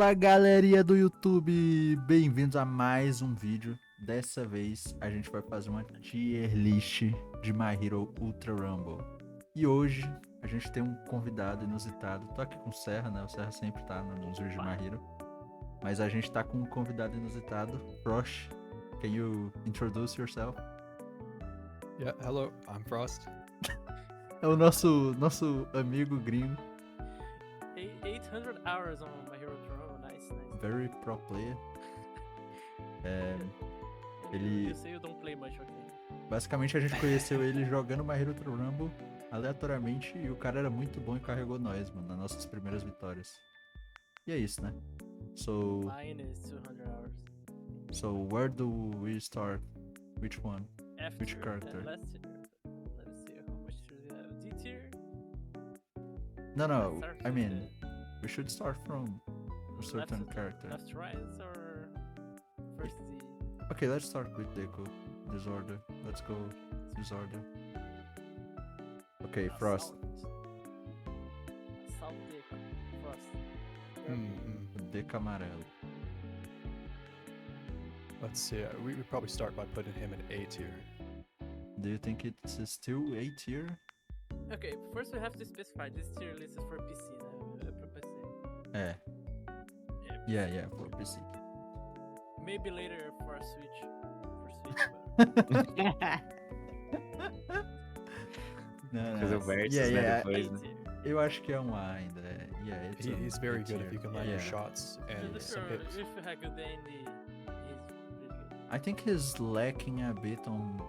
Fala galerinha do YouTube, bem-vindos a mais um vídeo. Dessa vez a gente vai fazer uma tier list de My Hero Ultra Rumble. E hoje a gente tem um convidado inusitado. Tô aqui com o Serra, né? O Serra sempre tá nos vídeos de My Hero. Mas a gente tá com um convidado inusitado, Frosh. Can you introduce yourself? Yeah, hello, I'm Frost. É o nosso amigo gringo. 800 hours on My Hero Ultra, nice. Very pro player. You say you don't play much, okay? Basicamente a gente conheceu ele jogando My Hero Ultra Rumble aleatoriamente e o cara era muito bom e carregou nós, mano, nas nossas primeiras vitórias. E é isso, né? Mine is 200 hours. So where do we start? Which one? F Which tier, character? Let's see how much do we have. D tier? No, Start I with mean, we should start from a certain left, character. Left, right, or first D? Okay, let's start with DEKU. Disorder. Let's go disorder. Okay, Frost. Assault DEKU. Frost. DEKU amarelo. Let's see, we would probably start by putting him in A tier. Do you think it's still A tier? Okay, first we have to specify this tier list is for PC, pro PC. Yeah, for PC. Maybe later for a Switch. Não. Yeah. Eu acho que é um A ainda. He's very good if you can land your Yeah. shots and some hits. If you have good AD, he's really good. I think he's lacking a bit on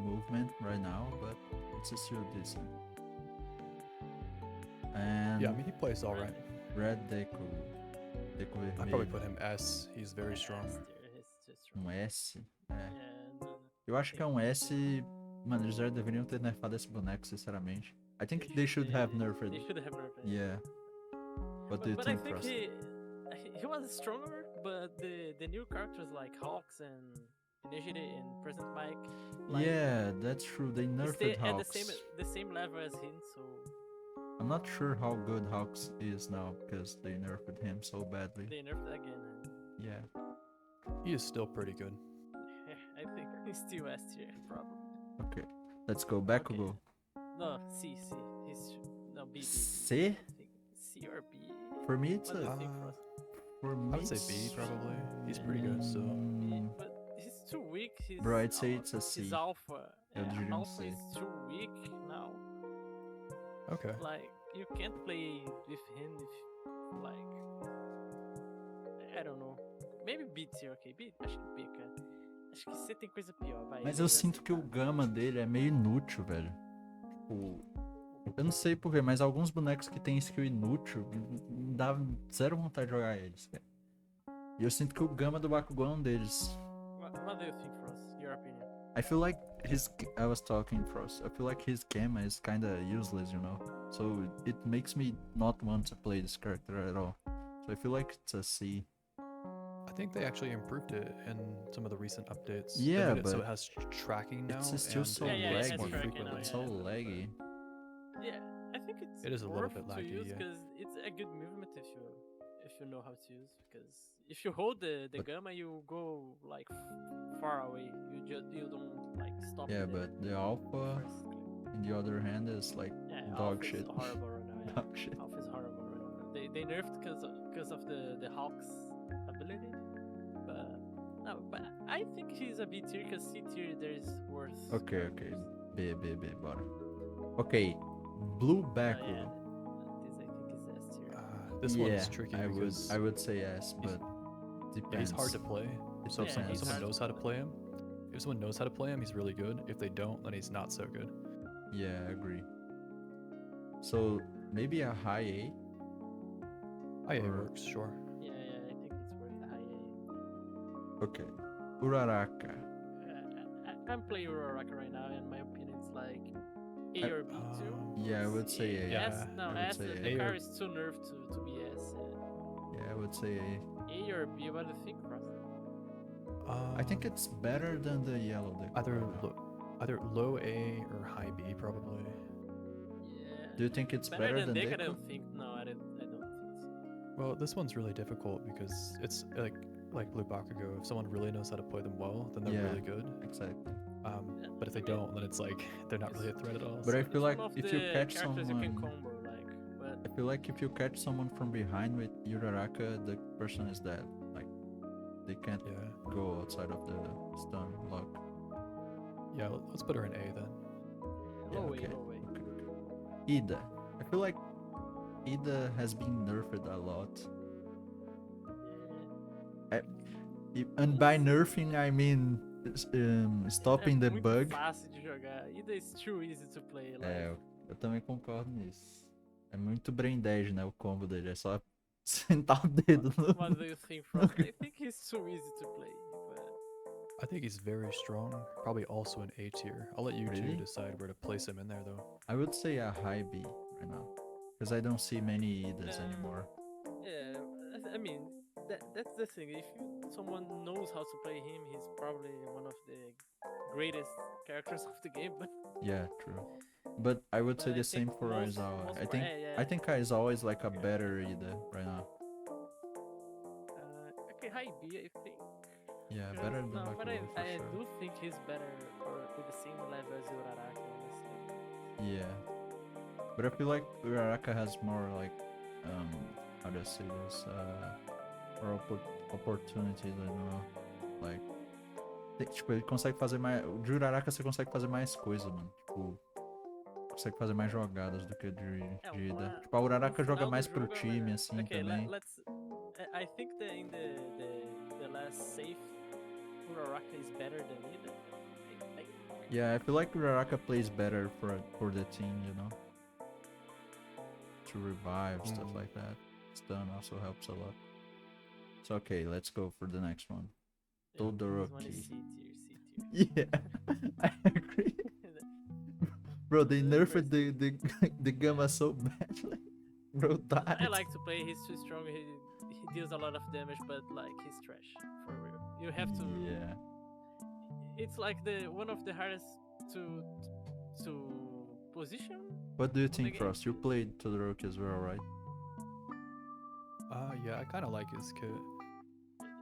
movement right now, but it's still decent. And Yeah, I mean, he plays alright. Red DEKU I'd probably vermelho. put him S, he's very strong. S tier, he's too strong. S? Yeah, Eu acho que é um S. Mano, eles já deveriam ter nerfado esse boneco, sinceramente. I think they should have nerfed. They should have nerfed. Yeah. What do you But think, I think Frost? he was stronger, but the new characters like Hawks and NEJIRE and Present Mike. Like, Yeah, that's true. They he nerfed stay at Hawks. the same level as him, so I'm not sure how good Hawks is now because they nerfed him so badly. they nerfed again. And Yeah. He is still pretty good. I think he's still S tier, probably. Okay. Let's go. Bakugo. No, C. He's no B. C? C or B. For me, it's What do you a. think, Frost? For me, I would say B probably. He's pretty good, so. Mm, But he's too weak. He's, Bro, I'd say it's a C. His alpha. Eu diria um Alpha C. is too weak now. Okay. Like you can't play with him if like I don't know. Maybe B tier, ok. B, acho que B, cara. Acho que C tem coisa pior, vai. Mas eu sinto que o gama dele é meio inútil, velho. Tipo, eu não sei porquê, mas alguns bonecos que tem skill inútil me dá zero vontade de jogar eles, cara. E eu sinto que o gama do Bakugou é um deles. What do you think, Frost? Your opinion? I feel like I was talking Frost. I feel like his gamma is kinda useless, you know? So it makes me not want to play this character at all. So I feel like it's a C. I think they actually improved it in some of the recent updates. They Yeah, made it so but it has tracking now. It's still and so it Yeah, it works has more laggy. tracking frequently. now, It's yeah. so laggy. Yeah, I think it's It is a little worth bit to laggy, use yeah. because it's a good movement if you know how to use. Because if you hold the But- gamma, you go like far away. You don't like stop. Yeah, the but the alpha, first click. on the other hand, is like Yeah, dog Alpha is shit. horrible right now. Yeah. Dog shit. Alpha is horrible right now. They nerfed because of the Hawks ability, but I think he's a B tier because C tier there's worse. Okay. B, bora. Okay, Blue Baku. Yeah, this I think is S tier. This Yeah, one's tricky because I would say S, but yeah, depends. he's hard to play. So if Yeah, someone he's hard knows to how to play. play him, if someone knows how to play him, he's really good. If they don't, then he's not so good. Yeah, I agree. So maybe a high A. IA Or- works, sure. Yeah, I think it's worth a high A. Okay, Uraraka. I'm playing URARAKA right now, and my opinion is like A or B too. Yeah, I would say A. Yeah, S, no, I would S. say The A car or- is too nerfed to be S. Yeah, I would say A. A or B. What do you think, Frost? I think it's better than the yellow deck. Either low A or high B, probably. Yeah. Do you think it's better than Deku? I Deku? don't think. No, I don't think so. Well, this one's really difficult because it's like Blue Bakugo. If someone really knows how to play them well, then they're Yeah. really good. Exactly. But if they don't, then it's like they're not really a threat at all. But I so- feel It's like one of if you the catch characters you can someone, combo, like, but I feel like if you catch someone from behind with Uraraka, the person is dead. Like they can't Yeah. go outside of the stun lock. Yeah, let's put her in A then. Yeah, low way, okay. low way. IIDA. I feel like IIDA has been nerfed a lot. And by nerfing, I mean stopping the muito bug. fácil de jogar. Ida is too easy to play. Like, É, eu também concordo nisso. É muito brain dead, né? O combo dele. É só sentar o dedo no. what do you think, Frog? I think he's too easy to play. But I think he's very strong. Probably also an A tier. I'll let you Really? two decide where to place him in there, though. I would say a high B right now. Because I don't see many IIDAs anymore. yeah, I mean, that's the thing. If someone knows how to play him, he's probably one of the greatest characters of the game. But Yeah, true. But I would say I the same think for most- Aizawa. most I for- think yeah. I think Aizawa is like a better IIDA right now. Okay, high B, I think. Yeah, Because- better than no, but Bakugo for I sure. do think he's better or with the same level as Uraraka. Honestly. Yeah. But I feel like Uraraka has more like how do I say this? More opportunities, I don't know. Like tipo, ele consegue fazer mais. O de Uraraka você consegue fazer mais coisa, mano. Tipo, consegue fazer mais jogadas do que o de IIDA. Tipo, a Uraraka no joga final do mais pro jogo, time, assim, okay, também. let's. I think that in the last save, Uraraka is better than Ida. Yeah, I feel like Uraraka plays better for the team, you know? To revive, stuff like that. Stun also helps a lot. So, okay, let's go for the next one. This one Todoroki. is C tier, C tier. Yeah, I agree. Bro, they nerfed the Gamma so badly. Bro died. I like to play. He's too strong. He deals a lot of damage, but like he's trash for real. You have to. Yeah. It's like the one of the hardest to position. What do you the think, game. Frost? You played Todoroki as well, right? Yeah, I kind of like his kit.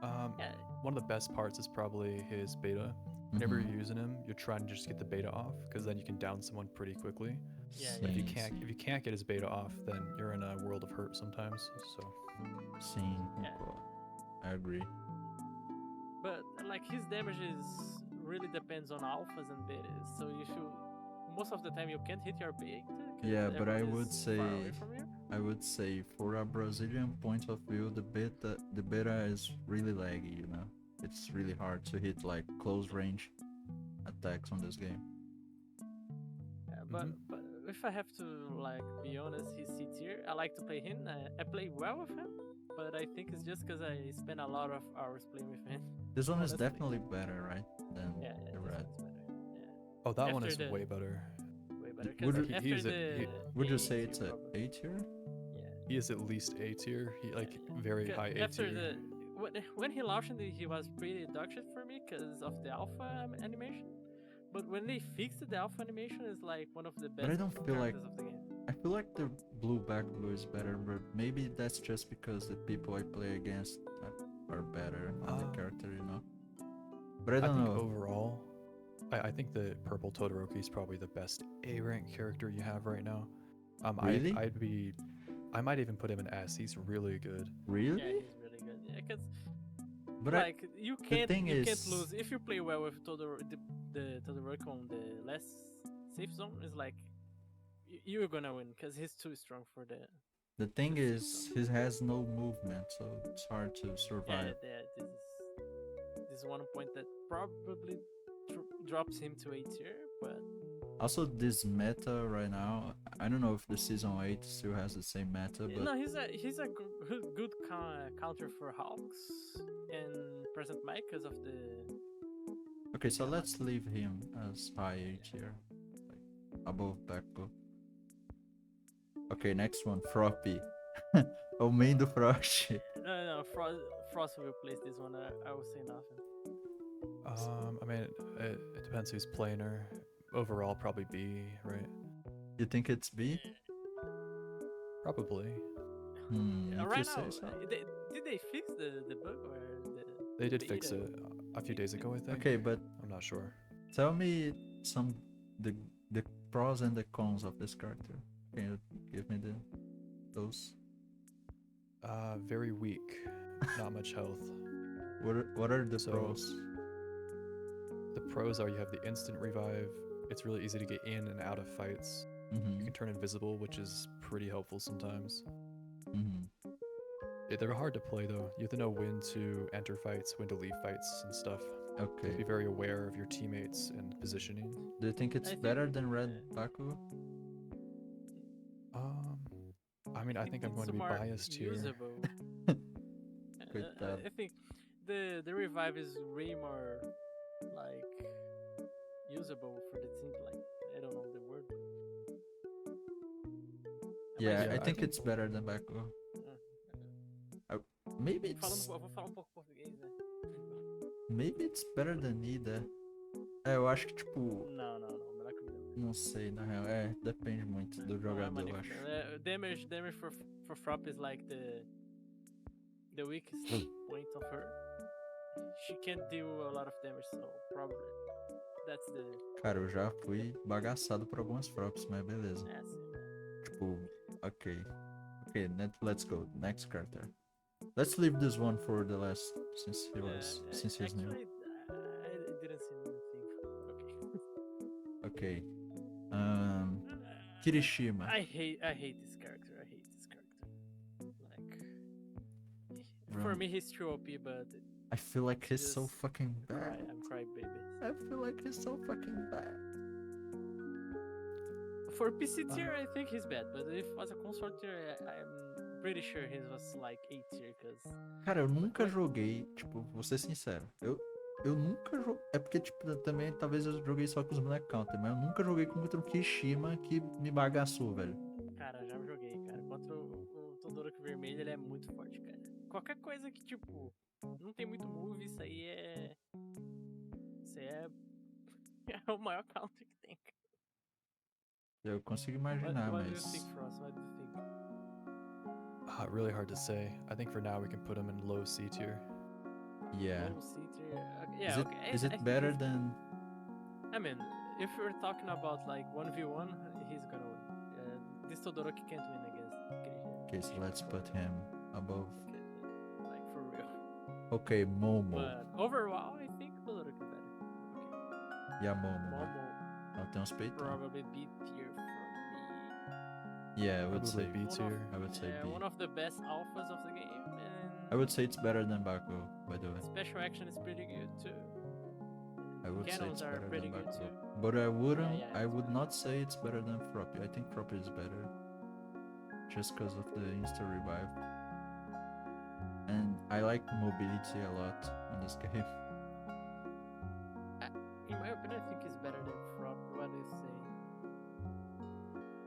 Yeah. One of the best parts is probably his beta. Whenever Mhm. you're using him, you're trying to just get the beta off, because then you can down someone pretty quickly. Yeah, But if you Sim, can't get his beta off, then you're in a world of hurt sometimes. So sim, Yeah. concordo. I agree. But like his damage is really depends on alphas and betas. So if you most of the time you can't hit your beta. 'Cause Yeah, but I everyone would is far away say from you. I would say for a Brazilian point of view, the beta is really laggy, you know. It's really hard to hit like close range attacks on this game. Yeah, but if I have to like be honest, he's C tier. I like to play him. I play well with him, but I think it's just because I spend a lot of hours playing with him. This one is Honestly. definitely better, right? Than Yeah, the this red. one's better. Yeah, oh, that one After is the- way better. way better. Would Because you- after he's a- the he- Would you A say it's tier, a probably. A tier? Yeah. He is at least A tier. He like very Ca- high A After tier. when he launched it, he was pretty dog shit for me because of the alpha animation. But when they fixed the alpha animation, it's like one of the best But I don't feel like characters of the game. I feel like the blue Bakugo is better, but maybe that's just because the people I play against are better on the character, you know. But I I don't think know. overall, I think the purple Todoroki is probably the best A rank character you have right now. Really? I might even put him in S. He's really good. Really? Yeah, he's really good. Yeah, because But like you can't thing can't is- lose if you play well with the Todoroki on the last safe zone. It's like you're gonna win because he's too strong for the. the thing this is, is he has no movement, so it's hard to Yeah, survive. this is one point that probably drops him to A tier, but Also, this meta right now, I don't know if the season 8 still has the same meta, but no, he's a good counter for Hawks and present Mike because of the. okay, so let's leave him as high A tier, like above Bakugo. Okay, next one, Froppy. O main do Frost. No, Frost will replace this one. I will say nothing. I mean, it depends who's playing her. Overall, probably B, right? You think it's B? Probably. If Right you now, say so. did they fix the bug or They did the fix IIDA? it a few days ago, I think. Okay, but I'm not sure. tell me the pros and the cons of this character. Can you give me those? Very weak. Not much health. What are the So- pros? The pros are you have the instant revive. It's really easy to get in and out of fights. You Mm-hmm. can turn invisible, which is pretty helpful sometimes. Mm-hmm. They're hard to play though. You have to know when to enter fights, when to leave fights and stuff. You have to Okay. be very aware of your teammates and positioning. Do you think it's I think, better than Red Bakugo? I mean, I think I'm going to be more biased here. usable. Coitado. I think the revive is way more like usable for the team. Like I don't know the word. Yeah, Yeah, I I think think- it's better than Bakugo. Maybe it's Eu vou falar português, né? maybe it's better than IIDA. Eu acho que tipo, Não, melhor que o meu. não sei na real. Depende muito do jogador, eu acho. Damage for Frop is like the weakest point of her. She can't deal a lot of damage, so probably that's the Cara, eu já fui bagaçado por algumas props, mas beleza. Tipo, ok. Ok, let's go. Next character. Let's leave this one for the last, since he's new. Actually, I didn't see anything. Okay. Okay. Kirishima. I hate this character. Like, for Bro. me, he's too OP, but I feel like he's so just fucking bad. I'm crying baby. I feel like he's so fucking bad. For PC tier, I think he's bad, but if as a consort tier, I'm pretty sure he was like A tier, cause Cara, eu nunca joguei, tipo, vou ser sincero. Eu nunca joguei. É porque, tipo, também talvez eu joguei só com os Black Counter, mas eu nunca joguei contra o Kirishima que me bagaçou, velho. cara, já joguei, cara. Contra o Todoroki vermelho, ele é muito forte, cara. Qualquer coisa que, tipo, não tem muito move, isso aí é. Isso aí é. É o maior counter que tem, cara. Eu consigo imaginar, What do you mas. think, Frost? What do you think? Really hard to say. I think for now we can put him in low C tier. Yeah. Low C tier. Yeah, okay. Is I it think better he's- than. I mean, if we're talking about like 1v1, he's gonna win. This Todoroki can't win against Kirishima. Okay, so let's put him above. Like for real. Okay, Momo. But overall, I think Todoroki is better. Okay. E a Momo? Momo Ela tem uns peitão. probably B tier for me. Yeah, I would say Probably B tier. I would say B. One of the best alphas of the game, and I would say it's better than Bakugo, by the way. special action is pretty good too. I would say Cannons it's are better pretty than good Bakugo. too. But I wouldn't. yeah, I it's would better. not say it's better than Froppy. I think Froppy is better, just because of the insta revive. And I like mobility a lot in this game. In my opinion, I think he's better than Frog. What do you say?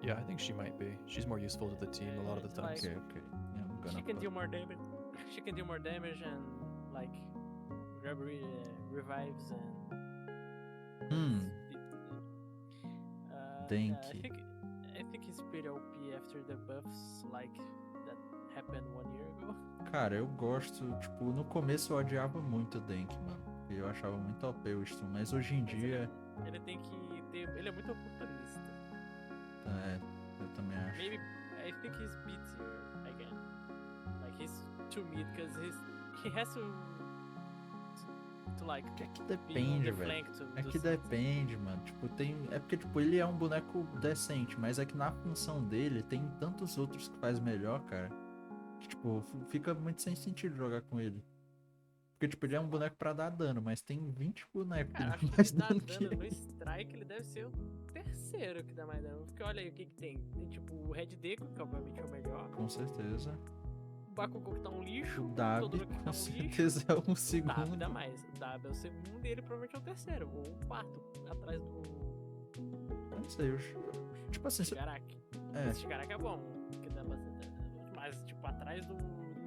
Yeah, I think she might be. She's more useful to the team a lot of the Like- times. Okay. Yeah, I'm gonna. She can put- deal more damage. She can deal more damage and like grab revives and. Hmm. Yeah, Denki. I think he's pretty OP after the buffs like that happened 1 year ago. Cara, eu gosto, tipo, no começo eu odiava muito o Denki, mano. Porque eu achava muito OP o Stun, mas hoje em dia, Ele tem que ter. Ele é muito oportunista. eu também acho. Maybe I think he's B tier again. Like he's too mid because he has to like É que be on depende, the velho. flank to É do que something. depende, mano. Tipo, é porque, tipo, ele é um boneco decente, mas é que na função dele tem tantos outros que faz melhor, cara. Que, tipo, fica muito sem sentido jogar com ele. Porque, tipo, ele é um boneco pra dar dano, mas tem 20 bonecos que Cara, dão acho que mais ele dá dano que dano no ele. strike, ele deve ser o terceiro que dá mais dano. Porque olha aí o que tem. Tem tipo o Red Deku, que obviamente é o melhor. Com certeza. O Bakugou que tá um lixo. O Dabi, Todoroki que com tá um lixo. certeza, é o O Dabi segundo. dá mais. O Dabi é o segundo e ele provavelmente é o terceiro. Ou o quarto. Atrás do Eu não sei, tipo assim, Shigaraki. é, Esse Shigaraki é bom. Que dá bastante. Mas tipo, atrás do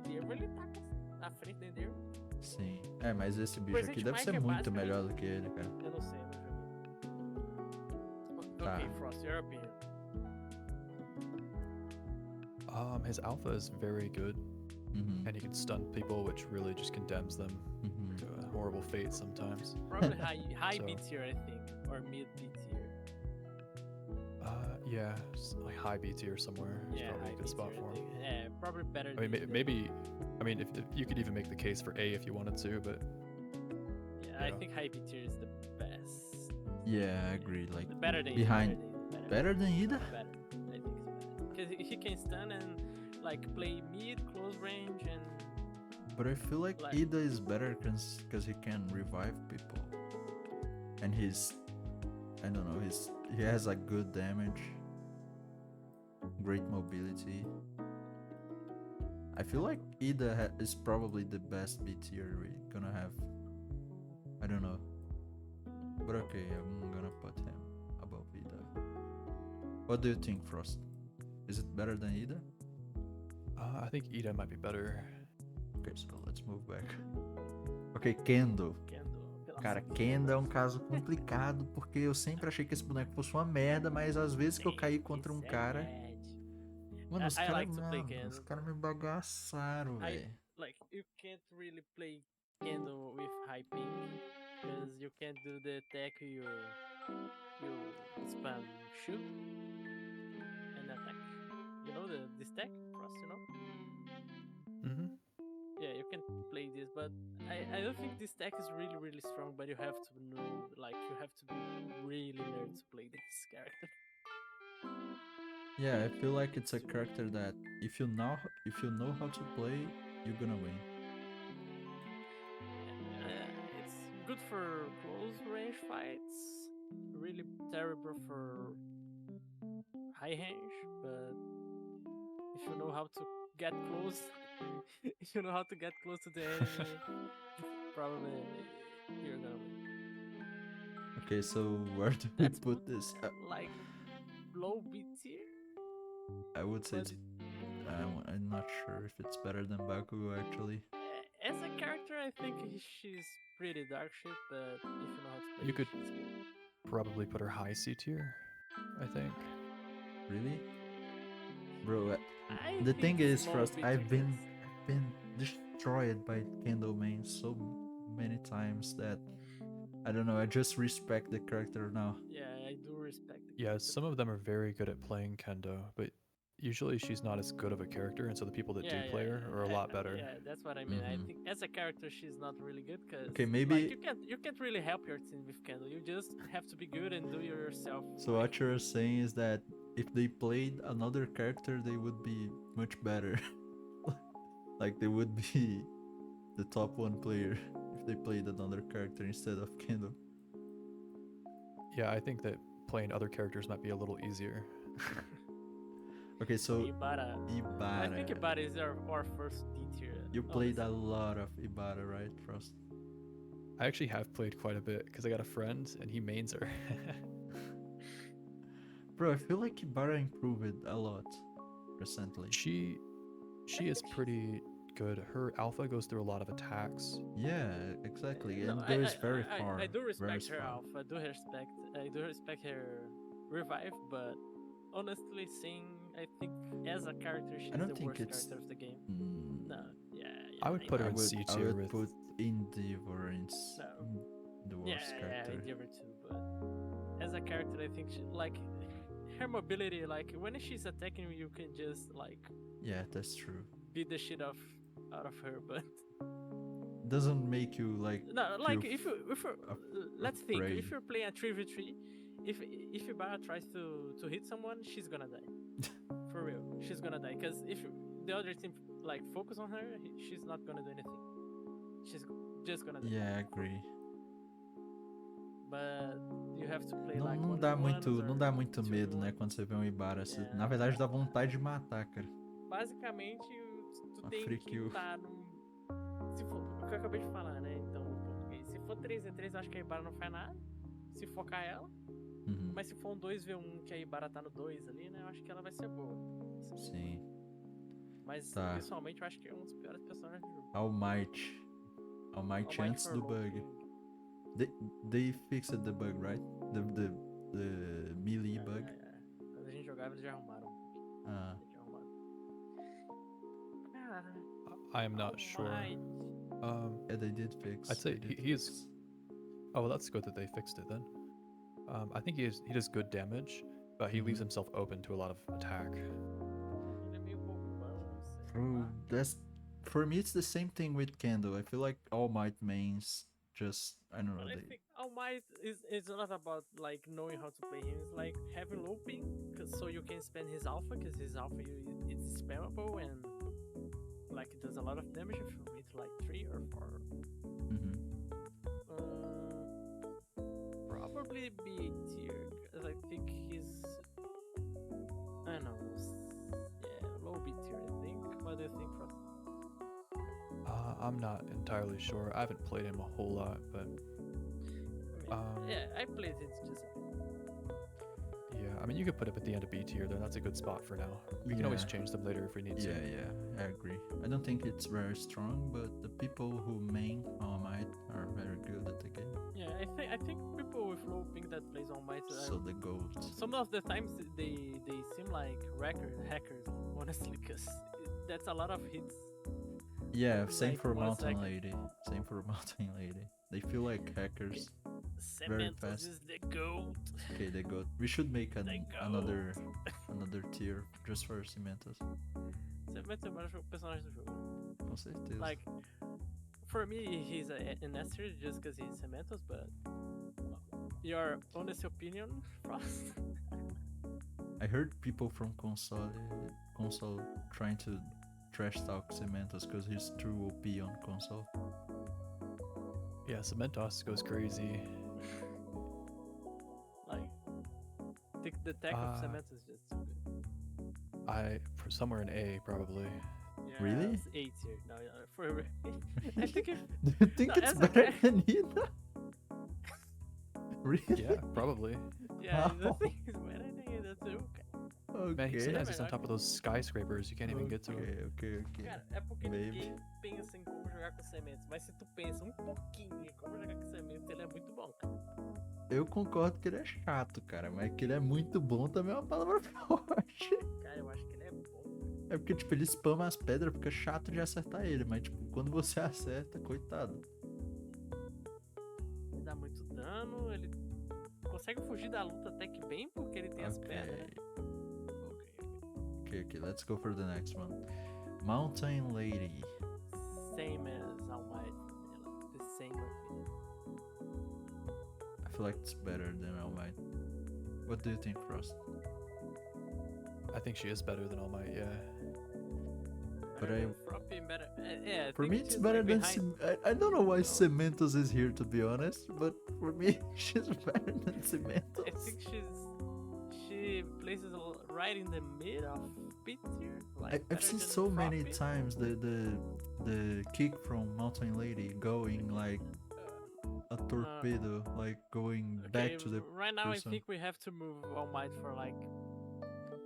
Endeavor ele tá na frente do Endeavor. sim. É, mas esse bicho Present aqui deve Mike ser é muito basicamente- melhor do que ele, cara. Eu não sei, eu não joguei. Tá. Ok, Frost, your opinion. His alpha is very good, Mm-hmm. and he can stun people, which really just condemns them Mm-hmm. to a horrible fate sometimes. Probably high So- B tier, I think, or mid B tier. Yeah, like high B tier somewhere is Yeah, probably high a good B spot tier, for I him. think. Yeah, probably better. I mean, than the- maybe, I mean, if you could even make the case for A if you wanted to, but Yeah, I yeah. think high B tier is the best. Yeah, I agree. Like Better than behind, better than IIDA. Better. I think it's better. Because he can stun and like play mid, close range, and But I feel like Like- IIDA is better because he can revive people, and I don't know, he has a good damage, great mobility. I feel like IIDA is probably the best B tier we're gonna have. I don't know, but okay, I'm gonna put him above IIDA. What do you think, Frost? Is it better than IIDA? I think Ida might be better. Okay, so let's move back. Okay, Kendo. Kendo. Cara, Kendo é um caso complicado, porque eu sempre achei que esse boneco fosse uma merda, mas às vezes que eu caí contra um cara. Mano, os I caras like to play Kendo. me bagaçaram, I- velho. Like you can't really play Kendo with high ping because you can't do the attack you spam shoot and attack. You know this tech cross, you know? Mm-hmm. Yeah, you can play this, but I don't think this tech is really strong. But you have to know, like you have to be really nerd to play this character. Yeah, I feel like it's a character that if you know how to play, you're gonna win. It's good for close range fights. Really terrible for high range, but if you know how to get close, if you know how to get close to the enemy, probably you're gonna win. Okay, so where do we That's put this? Like low B tier. I would say but it's. I'm not sure if it's better than Bakugo actually. As a character, I think she's pretty dark shit, but if you know how to play, You could- she's good. Probably put her high C tier, I think. Really? Bro, I the think thing is, low Frost, B I've tier been destroyed by Kendo main so many times that I don't know. I just respect the character now. Yeah, I do respect the Yeah, character. some of them are very good at playing Kendo, but usually she's not as good of a character, and so the people that do play her are a lot better. Yeah, that's what I mean. I Mhm. think as a character, she's not really good because Okay, maybe- like, you can't really help your team with Kendall. You just have to be good and do it yourself. So what you're saying is that if they played another character, they would be much better. Like they would be the top one player if they played another character instead of Kendo. Yeah, I think that playing other characters might be a little easier. Okay, so Ibara. I think IBARA. Ibara is our first D tier. You played a honestly. lot of IBARA, right, Frost? I actually have played quite a bit because I got a friend and he mains her. Bro, I feel like IBARA improved a lot recently. she is pretty good. Her alpha goes through a lot of attacks. Yeah, exactly. No, And goes very far. I do very respect her far. alpha. I do respect her revive, but honestly, seeing I think as a character, she's don't the think worst it's- character of the game. Mm, No, yeah. I would put her I in would, C I tier would with. put Endeavor in No. the Yeah, worst yeah, character. Endeavor too, but as a character, I think she, like her mobility, like when she's attacking you, you can just like Yeah, that's true. beat the shit out of her. But Doesn't make you like no, like feel if you let's think, afraid. if you're playing a 3v3, if Ibara tries to hit someone, she's gonna die. For real, she's gonna die. Because if the other team like focus on her, she's not gonna do anything. She's just gonna die. Yeah, I agree. But you have to play Não, like não dá one-on-ones muito, não or dá muito medo, 2v1. né, quando você vê um Ibara. Você- Yeah. Na verdade dá vontade de matar, cara. Basicamente, tu Uma tem free que kill. estar num. Se for, o que eu acabei de falar, né? Então, em português. Se for 3v3, eu acho que a Ibara não faz nada. Se focar ela. Uhum. Mas se for um 2v1 que a Ibara tá no 2 ali, né? Eu acho que ela vai ser boa. Sim. Mas, Tá. pessoalmente, eu acho que é um dos piores personagens do jogo. All Might. All Might All Might antes for do low bug. ping. They fixed the bug, right? The melee bug. Quando a gente jogava, eles já arrumaram. Ah. Eles já arrumaram. I am not sure. Might. Yeah, they did fix. I'd say they did he is. fix. Oh, well, that's good that they fixed it then. I think he does good damage, but he leaves Mhm. himself open to a lot of attack. Ele é meio bobão, sei Bro, lá. that's for me. It's the same thing with Kendo. I feel like All Might mains just I don't know. But I They, think All Might is not about like knowing how to play him. It's like having low ping, so you can spend his alpha, because his alpha it's spammable and like it does a lot of damage if you hit like 3 or 4. mhm. Probably B tier, because I think he's I don't know. Yeah, low B tier. I think. What do you think, Frost? I'm not entirely sure. I haven't played him a whole lot, but Yeah, I played it just. yeah, I mean, you could put him at the end of B tier, then that's a good spot for now. We can always Yeah. change them later if we need Yeah, to. yeah, I agree. I don't think it's very strong, but the people who main All Might are very good at the game. Yeah, I think people with low ping that plays All Might. So the goat. Some of the times they seem like hackers, honestly, because that's a lot of hits. Yeah, same like for 1 Mountain second. Lady. Same for Mountain Lady. They feel like hackers. Very Cementos fast. is the goat. Okay, they got. We should make They go. another tier just for Cementos. Cementos é o melhor personagem do jogo. Com certeza. Like, for me, he's an S tier just because he's Cementos, but your honest opinion, Frost? I heard people from console trying to trash talk Cementos because he's too OP on console. Yeah, Cementoss goes crazy. Like, the tech of Cementos is just too good. Somewhere in A probably. Yeah, Really? it's A tier. No, yeah, for I think if Do you think No, it's that's better okay. than IIDA? Really? Yeah, probably. yeah, the How? thing is better than it too. Man, he Okay. sometimes É he's on melhor top of those skyscrapers. You can't even get to him. Okay. Cara, é porque Maybe. ninguém pensa em como jogar com sementes, mas se tu pensa um pouquinho em como jogar com sementes, ele é muito bom, cara. Eu concordo que ele é chato, cara, mas que ele é muito bom também é uma palavra forte. Cara, eu acho que ele é bom. É porque, tipo, ele spama as pedras, fica chato de acertar ele, mas, tipo, quando você acerta, coitado. Ele dá muito dano, ele consegue fugir da luta até que bem, porque ele tem as pedras, né? Okay, let's go for the next one. Mountain Lady. Same as All Might, like the same opinion. I feel like it's better than All Might. What do you think, Frost? I think she is better than All Might, yeah. But Better I- than Froppy, better. Yeah, I For think me, it's she's, better like, than behind. I don't know why Cementos is here, to be honest, but for me, she's better than Cementos. I think she places right in the mid of B tier. Like, I've better seen than so many Froppy. times the kick from Mountain Lady going like a torpedo, like going back to the right now person. I think we have to move All Might for like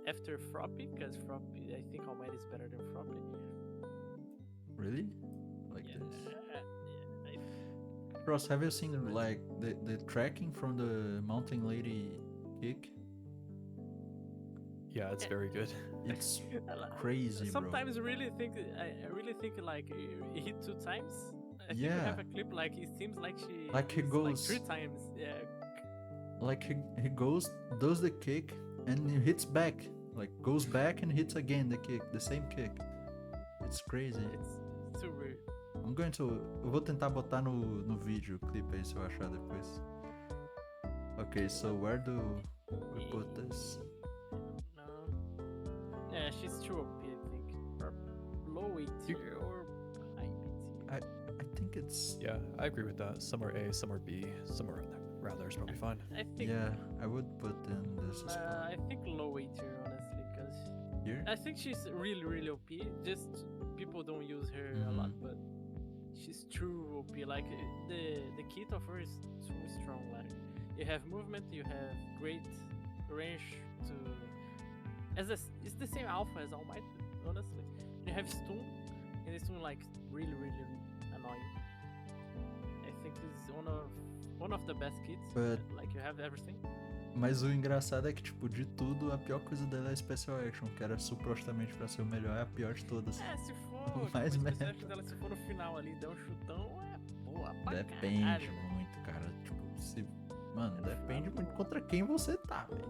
after Froppy, because Froppy, I think All Might is better than Froppy. Really? Like Yeah, this. I- Ross, have you seen like the tracking from the Mountain Lady kick? Yeah, it's Yeah. very good. It's I li- crazy, bro. Sometimes I really think like he hit 2 times. I think we Yeah. have a clip like it seems like she Like he hits, goes- 3 times. Yeah. Like he goes, does the kick, and he hits back. Like goes back and hits again the kick, the same kick. It's crazy. It's too weird. I'm going to. Eu vou tentar botar no vídeo o clipe aí se eu achar depois. Okay, so where do we put this? No. Yeah, she's too OP, I think. Or low A tier or high B tier. I think it's. Yeah, I agree with that. Some are A, some are B, some are rather is probably fine. I think Yeah, I would put in this spot. I think low A tier, honestly, because Here? I think she's really OP. Just people don't use her a lot, Mhm. but she's true OP. Like the kit of her is too strong. Like you have movement, you have great range to. It's the same alpha as All Might, honestly. You have stun, and the stun like really annoying. I think it's one of the best kits. But- like you have everything. Mas o engraçado é que, tipo, de tudo, a pior coisa dela é a Special Action, que era supostamente pra ser o melhor, é a pior de todas. É, se for. tipo, mais a meta. especial dela, se for no final ali, der um chutão, é boa pra Depende caralho, né? muito, cara. Tipo, se. Mano, No depende final, muito pô. contra quem você tá, velho.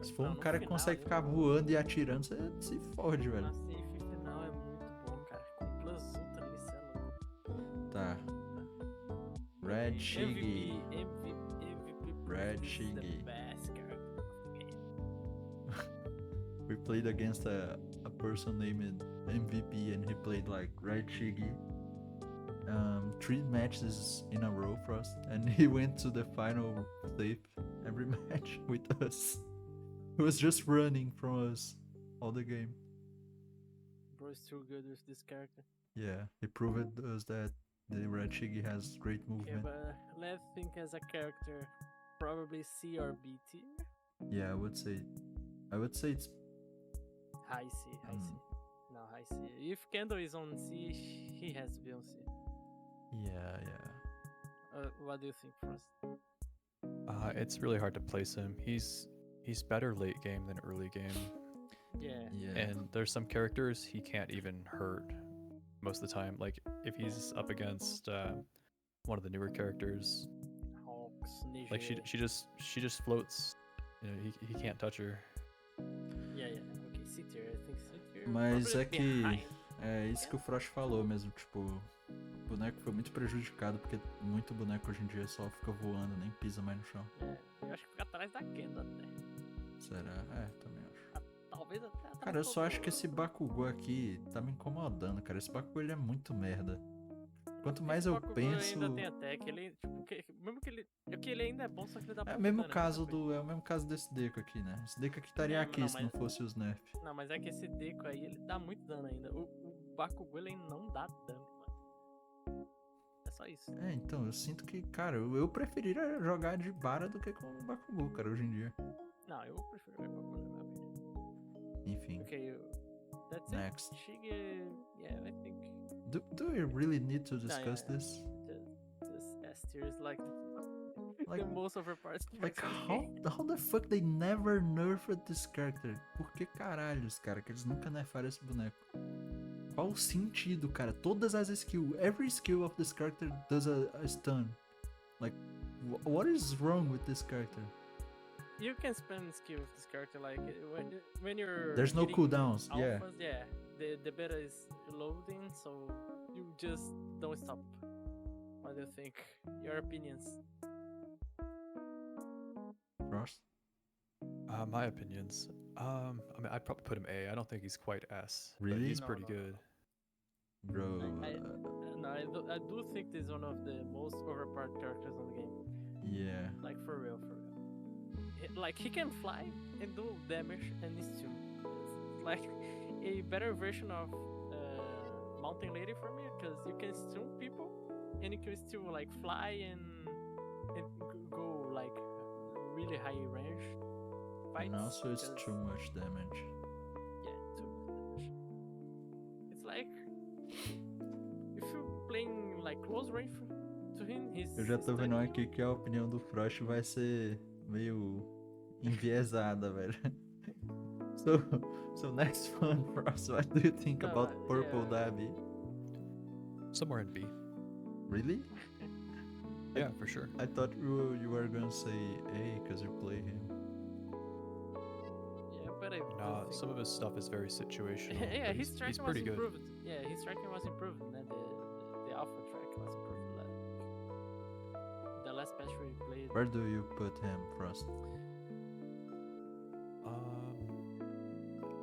Se for Não, um no cara que final consegue ali, ficar voando e atirando, você se fode, velho. na safe final é muito bom, cara. Com plus ultra ali, cê é louco. Tá. Red Shiggy. MVP Red This is the Shiggy. best character of the game. We played against a person named MVP and he played like Red Shiggy 3 matches in a row for us and he went to the final safe every match with us. He was just running from us all the game. Bro is too good with this character. Yeah, he proved us that the Red Shiggy has great Okay, movement. but let's think as a character, probably C or B tier. Yeah, I would say it's High C, high C. No, high C. If Kendo is on C, he has to be on C. yeah. What do you think, Frost? It's really hard to place him. He's better late game than early game, Yeah. and there's some characters he can't even hurt most of the time. Like if he's up against one of the newer characters, Hawks, NEJIRE. like she just floats. You know, he can't touch her. Yeah. Okay, C tier. I think C tier. Mas probably é que behind. é isso que o Frost falou mesmo, tipo, o boneco foi muito prejudicado porque muito boneco hoje em dia só fica voando, nem pisa mais no chão. É, eu acho que fica atrás da Kendo até. Será? É, também acho. Talvez até atrás Cara, eu do só acho que Todoroki. esse Bakugou aqui tá me incomodando, cara. Esse Bakugou ele é muito merda. Quanto mais Esse eu Bakugou penso. ainda tem attack, ele, tipo, mesmo que ele. É que ele ainda é bom, só que ele dá É pouco o mesmo dano, caso essa coisa. é o mesmo caso desse Deku aqui, né? Esse Deku aqui estaria É, aqui não, se não mas- fosse os nerf. Não, mas é que esse Deku aí, ele dá muito dano ainda. O Bakugou, ele não dá dano, mano. É só isso. É, então, eu sinto que, cara, eu preferiria jogar de Ibara do que com o Bakugou, cara, hoje em dia. Não, eu prefiro ver Bakugou na minha opinião. Enfim, Ok, that's next. it. Shiga, yeah, I think Do we really need to discuss yeah. this? this S tier is like Like, the most overpowered like character. how the fuck they never nerfed this character? Por que caralhos, cara, que eles nunca nerfaram esse boneco? Qual o sentido, cara? Todas as skills, every skill of this character does a stun. Like, what is wrong with this character? You can spend skill with this character, like when you're There's no hitting cooldowns, yeah. alphas, yeah. The beta is loading, so you just don't stop. What do you think? Your opinions? Frost? My opinions. I mean, I'd probably put him A. I don't think he's quite S. But Really? he's No, pretty no, no. good. Bro, No, I do think this is one of the most overpowered characters on the game. yeah. Like for real. Like he can fly and do damage and stun. It's like a better version of Mountain Lady for me, because you can stun people and you can still like fly and go like really high range fights. And also it's 'cause- too much damage. Yeah, too much damage. It's like if you're playing like close range to him, he's. Eu já tô vendo stunning aqui que a opinião do Frost vai ser meio enviesada, velho. So next one, Frost, what do you think No, about Purple yeah. Dabi? Somewhere in B. Really? Yeah, for sure. I thought you were gonna say A because you play him. Yeah, but I. do No, think- some of his stuff is very situational. Yeah, but his he's striking was pretty good. improved. Yeah, his striking was improved. And then the alpha track was improved. The last patch we played. Where do you put him, Frost?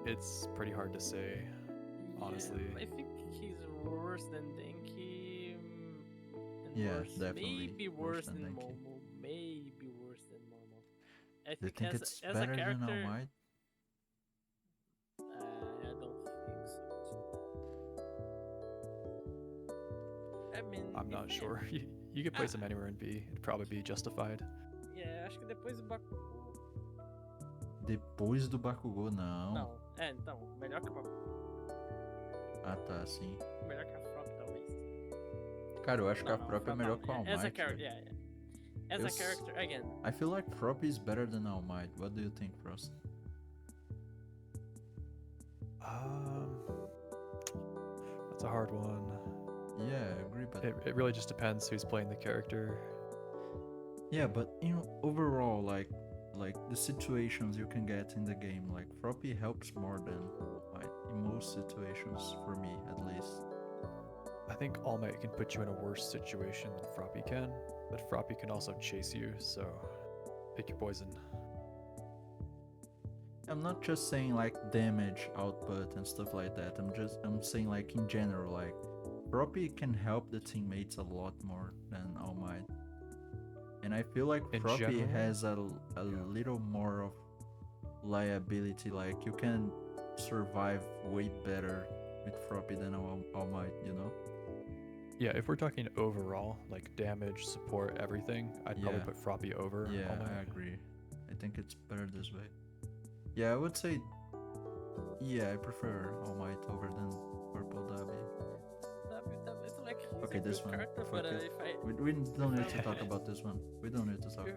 It's pretty hard to say. honestly. Yeah, I think he's worse than Denki. And Yeah, worse, definitely maybe worse worse than than Denki. Momo. Maybe worse than Momo. I Do you think, think as, it's as better a than character, All Might? I don't think so. I mean, I'm not if I- sure. You could place him anywhere in B. It'd probably be justified. Yeah, acho que depois do Bakugou. Depois do Bakugou, não. Não, então, melhor que o Bakugou. Ah, tá, sim. Melhor que a Frop, talvez. Cara, eu acho que Não, a não, própria é Frop melhor não. que o All As a Might. character, velho. yeah. As Eu a s- character, again. I feel like Frop is better than All Might. What do you think, Frost? a hard one. Yeah, I agree, but It really just depends who's playing the character. yeah, but overall, like the situations you can get in the game, like Froppy helps more than like in most situations for me at least. I think All Might can put you in a worse situation than Froppy can, but Froppy can also chase you, so pick your poison. I'm not just saying like damage output and stuff like that. I'm saying like in general, like Froppy can help the teammates a lot more than All Might. And I feel like In Froppy general? has a little more of liability. Like you can survive way better with Froppy than All Might, you know? Yeah, if we're talking overall, like damage, support, everything, I'd probably Yeah. put Froppy over Yeah, All Might. I agree. I think it's better this way. Yeah, I would say. Yeah, I prefer All Might over than Purple Dabi. It's like he's Okay, a this good one. character, Fuck but it. if I We don't need to I'm- talk about this one. We don't need to talk. if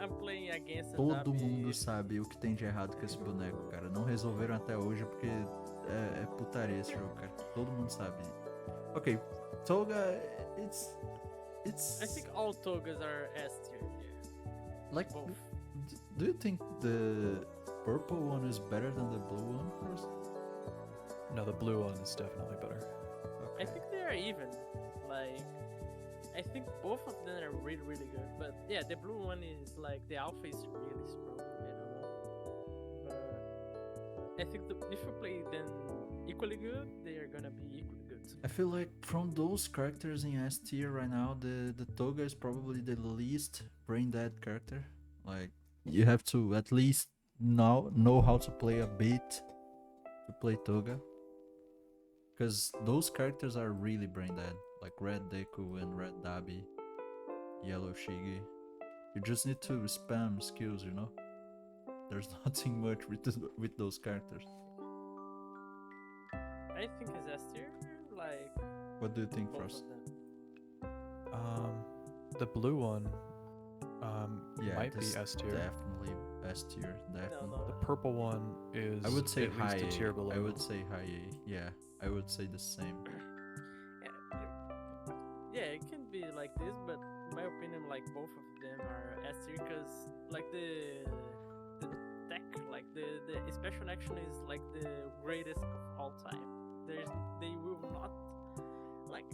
I'm playing against a Todo Dabi, mundo sabe o que tem de errado com esse boneco, cara. Não resolveram até hoje porque é putaria esse jogo, cara. Todo mundo sabe. Ok, Toga, it's. I think all Togas are S tier. Yeah, Like, both. do you think the purple one is better than the blue one first? No, the blue one is definitely better. I think they are even. Like, I think both of them are really, really good. But yeah, the blue one is like the alpha is really strong. I don't know. But I think if you play them equally good, they are gonna be equally good. I feel like from those characters in S tier right now, the Toga is probably the least brain dead character. Like, you have to at least know how to play a bit to play Toga. Because those characters are really brain dead. Like Red Deku and Red Dabi, Yellow Shigi. You just need to spam skills, you know? There's nothing much with those characters. I think it's S tier. Like, What do you think, both Frost? of them. The blue one Yeah, might be this S tier. definitely S tier. Definitely. No, The purple one is I would say at high least a tier below. I would say high A. Yeah, I would say the same. Yeah, it can be like this, but in my opinion, like both of them are S tier because like the tech, like the special action is like the greatest of all time. They will not like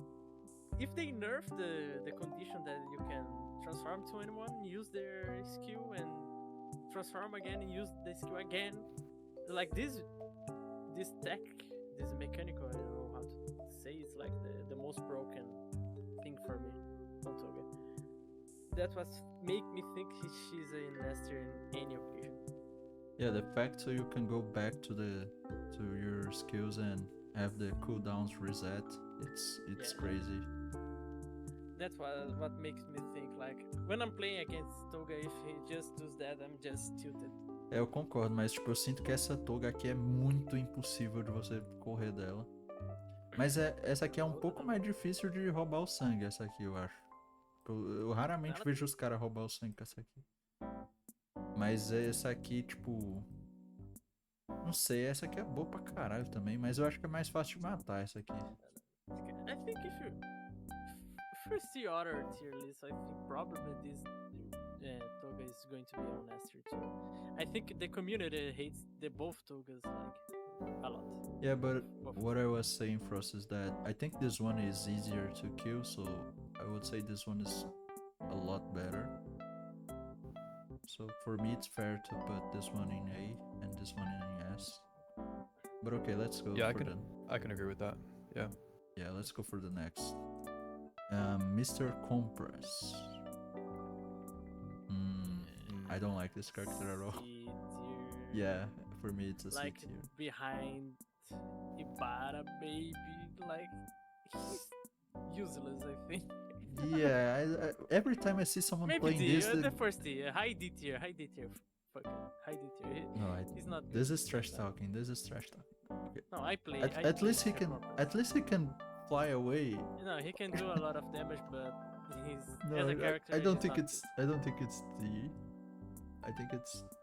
if they nerf the condition that you can transform to anyone, use their skill and transform again and use the skill again. Like this tech, this mechanical, I don't know how to say, it's like the most broken thing for me on Toga. That was make me think she's a master in any occasion. Yeah, the fact so you can go back to your skills and have the cooldowns reset, it's Yeah. crazy. That's what makes me think like when I'm playing against Toga, if he just does that, I'm just tilted. É, eu concordo, mas tipo, eu sinto que essa Toga aqui é muito impossível de você correr dela. Mas essa aqui é um pouco mais difícil de roubar o sangue, essa aqui, eu acho. Eu raramente Ela- vejo os caras roubar o sangue com essa aqui. Mas essa aqui, tipo... Não sei, essa aqui é boa pra caralho também, mas eu acho que é mais fácil de matar essa aqui. I think if you see other tier lists, I think probably this Toga is going to be on S tier too. I think the community hates the both Togas like a lot. Yeah, but Both. what I was saying, Frost, is that I think this one is easier to kill, so I would say this one is a lot better. So for me, it's fair to put this one in A and this one in S. But okay, let's go Yeah, for I can agree with that. Yeah. Yeah, let's go for the next. Mr. Compress. I don't like this character at all. C tier. Yeah, for me it's a C Like tier. behind IBARA, baby. Like he's useless, I think. Yeah, I, every time I see someone Maybe playing D, this, the first tier, high D tier. Fuck it, high D tier. no, He's not. this good. is trash talking. This is trash talking. No, I play. At least he can. At least he can fly away. No, he can do a lot of damage, but he's No, as a character. I don't he's think not it's. I don't think it's D. I think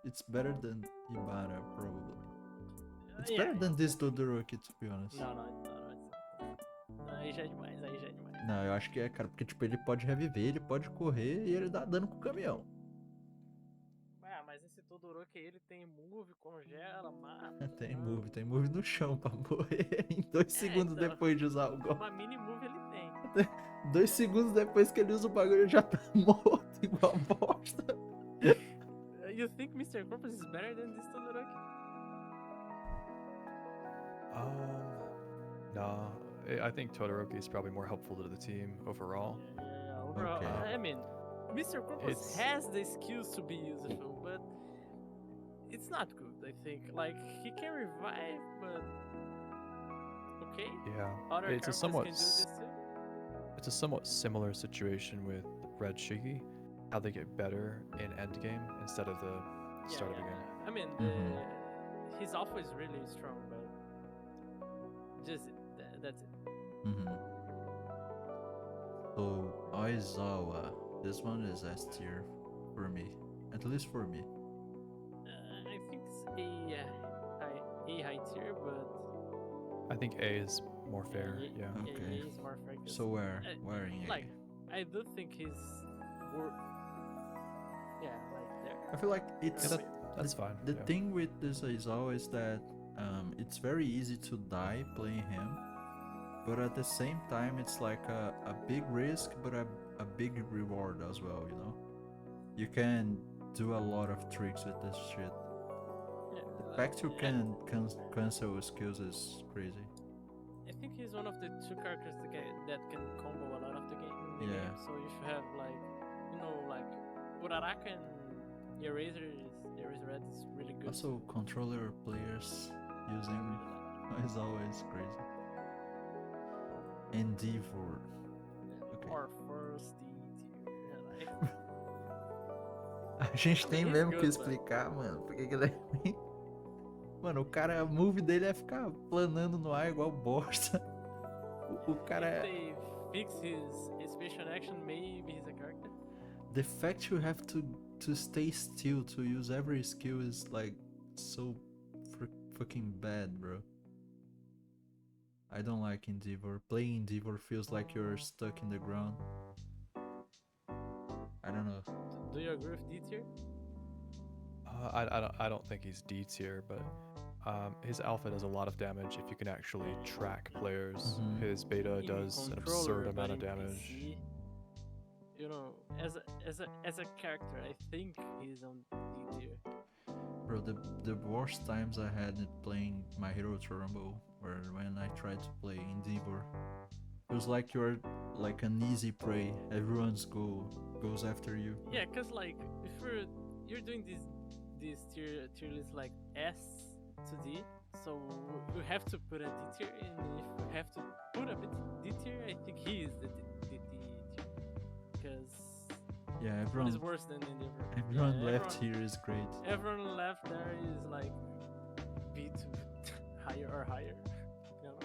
it's better than Ibara probably. good. It's Yeah. better than this Todoroki, to be honest. No, it's not. aí já é demais, aí já é demais. Não, eu acho que é, cara, porque tipo, ele pode reviver, ele pode correr e ele dá dano com o caminhão. Ah, mas esse Todoroki ele tem move, congela, mata. Tem move no chão pra morrer em 2 segundos então, depois de usar o golpe. uma mini move ele tem. 2 segundos depois que ele usa o bagulho, ele já tá morto, igual bosta. You think Mr. Corpus is better than this Todoroki? No. I think Todoroki is probably more helpful to the team overall. Yeah, overall. Okay. I mean, Mr. Corpus It's- has the skills to be useful, but it's not good, I think. Like, he can revive, but... Okay. Yeah. Other It's a characters somewhat can do this too. It's a somewhat similar situation with Red Shiggy, how they get better in endgame instead of the start of the game. I mean, Mhm. his alpha is really strong, but just that's it. So, Aizawa. This one is S tier for me. At least for me. I think it's a high tier, but I think A is more fair. Yeah. Okay. A is more fair. 'Cause, So where in A? like, I do think he's like there. I feel like it's Yeah, that's fine. the yeah. thing with this Aizawa is that it's very easy to die playing him, but at the same time it's like a big risk but a big reward as well, you know? You can do a lot of tricks with this shit. Yeah, The fact you I- can cancel skills is crazy. I think he's one of the 2 characters that can combo a lot of the game. Yeah. So if you have like, like Uraraka and Eraser Red is really good. Also, controller players using Aizawa is crazy. Endeavor. Okay. Or first D tier. Like, A gente tem He's mesmo que good, explicar, mano, porque que ele é ruim. Mano, o cara, a move dele é ficar planando no ar igual bosta. O cara if é... they fix his special action, maybe he's a character. The fact you have to stay still to use every skill is like so fucking bad, bro. I don't like Endeavor. Playing Endeavor feels like you're stuck in the ground. I don't know. Do you agree with D tier? I don't think he's D tier, but his alpha does a lot of damage if you can actually track players. Mhm. His beta In does an controller, absurd but amount of in damage. PC, as a character, I think he's on D tier. Bro, the worst times I had it playing My Hero Ultra Rumble were when I tried to play Endeavor. It was like you're like an easy prey. Everyone's goes after you. Yeah, cause like if you're doing this tier list like S to D, so you have to put a D tier, and if you have to put a D tier, I think he is the D tier, cause Yeah, he's everyone worse than Endeavor. everyone Yeah, left here is great. Everyone left there is like B to higher or higher. You know?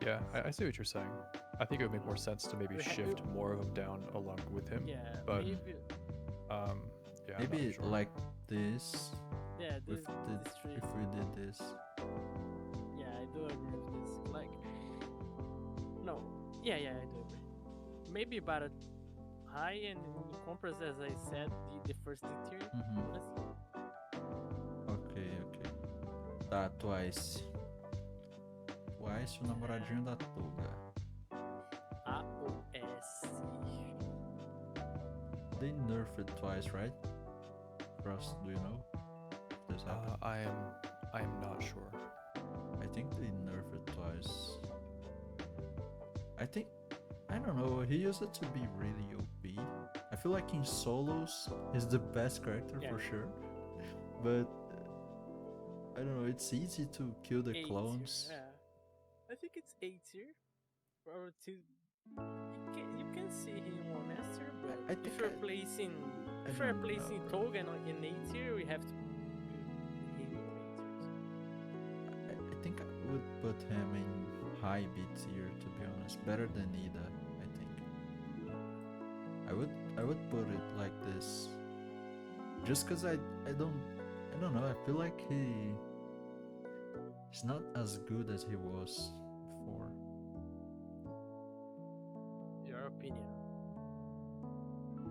Yeah, I see what you're saying. I think it would make more sense to maybe We ha- shift more of them down along with him. Yeah, but maybe. yeah, I'm not Maybe sure. like this. Yeah, With this three. if we did this. Yeah, I do agree with this. Like, no, yeah, I do agree. Maybe about a high and compress, as I said, the first D tier. Mhm. Honestly. Ok. Tá, Twice. Twice, o namoradinho da Toga. AOS. They nerfed Twice, right? Ross, do you know if this happened? I am not sure. I think they nerfed Twice. I don't know, he used it to be really OP. I feel like in solos, he's the best character Yeah. for sure. But, I don't know, it's easy to kill the A tier, clones. yeah. I think it's A tier. Or two. You can see him on S tier, but I if think you're I placing don't know, bro. Toga in A tier, we have to put him in A tier. I think I would put him in high B tier, to be honest. Better than IIDA, I think. I would put it like this. Just cause I don't know, I feel like he's not as good as he was before. opinion?